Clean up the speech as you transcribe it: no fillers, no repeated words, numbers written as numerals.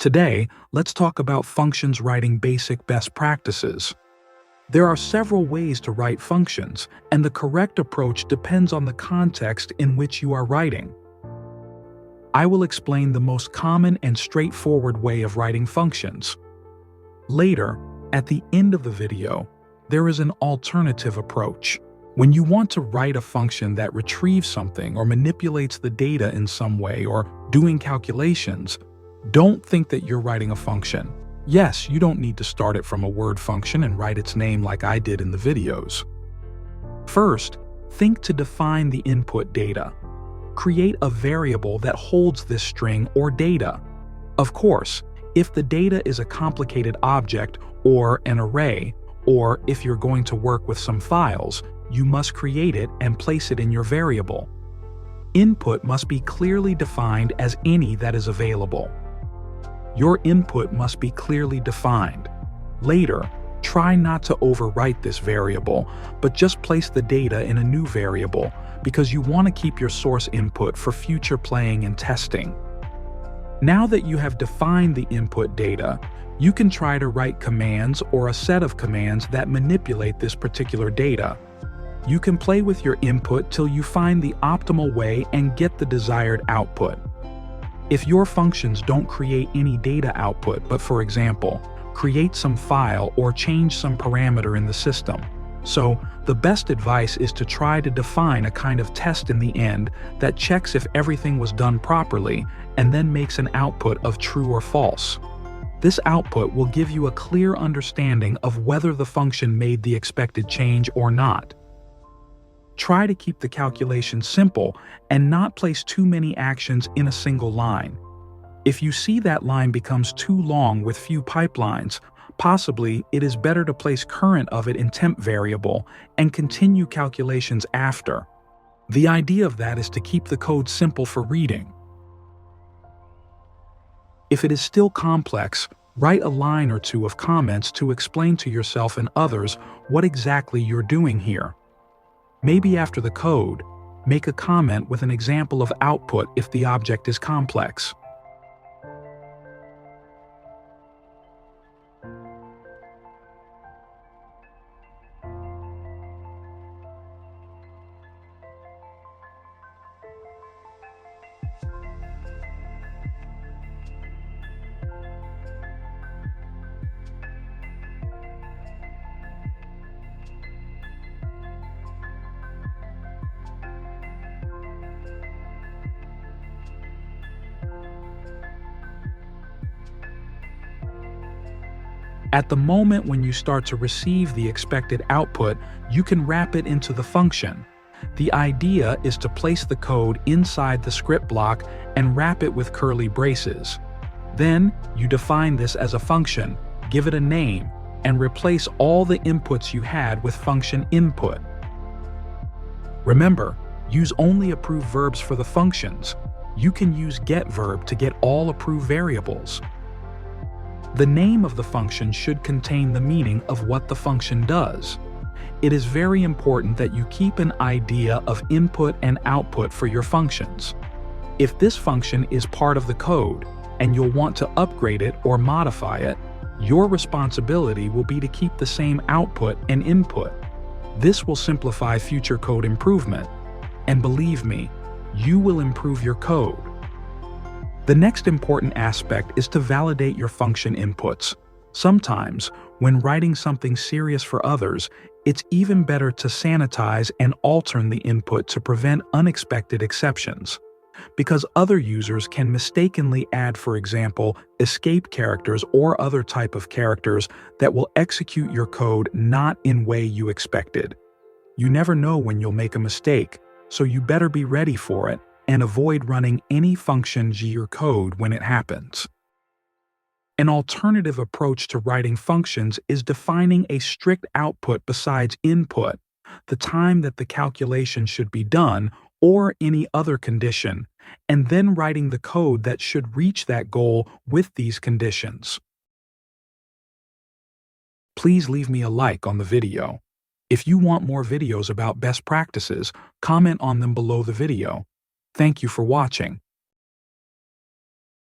Today, let's talk about functions writing basic best practices. There are several ways to write functions, and the correct approach depends on the context in which you are writing. I will explain the most common and straightforward way of writing functions. Later, at the end of the video, there is an alternative approach. When you want to write a function that retrieves something or manipulates the data in some way or doing calculations, don't think that you're writing a function. Yes, you don't need to start it from a word function and write its name like I did in the videos. First, think to define the input data. Create a variable that holds this string or data. Of course, if the data is a complicated object or an array, or if you're going to work with some files, you must create it and place it in your variable. Input must be clearly defined as any that is available. Your input must be clearly defined. Later, try not to overwrite this variable, but just place the data in a new variable because you want to keep your source input for future playing and testing. Now that you have defined the input data, you can try to write commands or a set of commands that manipulate this particular data. You can play with your input till you find the optimal way and get the desired output. If your functions don't create any data output, but for example, create some file or change some parameter in the system. So, the best advice is to try to define a kind of test in the end that checks if everything was done properly and then makes an output of true or false. This output will give you a clear understanding of whether the function made the expected change or not. Try to keep the calculation simple and not place too many actions in a single line. If you see that line becomes too long with few pipelines, possibly it is better to place current of it in temp variable and continue calculations after. The idea of that is to keep the code simple for reading. If it is still complex, write a line or two of comments to explain to yourself and others what exactly you're doing here. Maybe after the code, make a comment with an example of output if the object is complex. At the moment when you start to receive the expected output, you can wrap it into the function. The idea is to place the code inside the script block and wrap it with curly braces. Then, you define this as a function, give it a name, and replace all the inputs you had with function input. Remember, use only approved verbs for the functions. You can use getVerb to get all approved variables. The name of the function should contain the meaning of what the function does. It is very important that you keep an idea of input and output for your functions. If this function is part of the code and you'll want to upgrade it or modify it, your responsibility will be to keep the same output and input. This will simplify future code improvement. And believe me, you will improve your code. The next important aspect is to validate your function inputs. Sometimes, when writing something serious for others, it's even better to sanitize and alter the input to prevent unexpected exceptions. Because other users can mistakenly add, for example, escape characters or other type of characters that will execute your code not in way you expected. You never know when you'll make a mistake, so you better be ready for it and avoid running any function or code when it happens. An alternative approach to writing functions is defining a strict output besides input, the time that the calculation should be done, or any other condition, and then writing the code that should reach that goal with these conditions. Please leave me a like on the video. If you want more videos about best practices, comment on them below the video. Thank you for watching.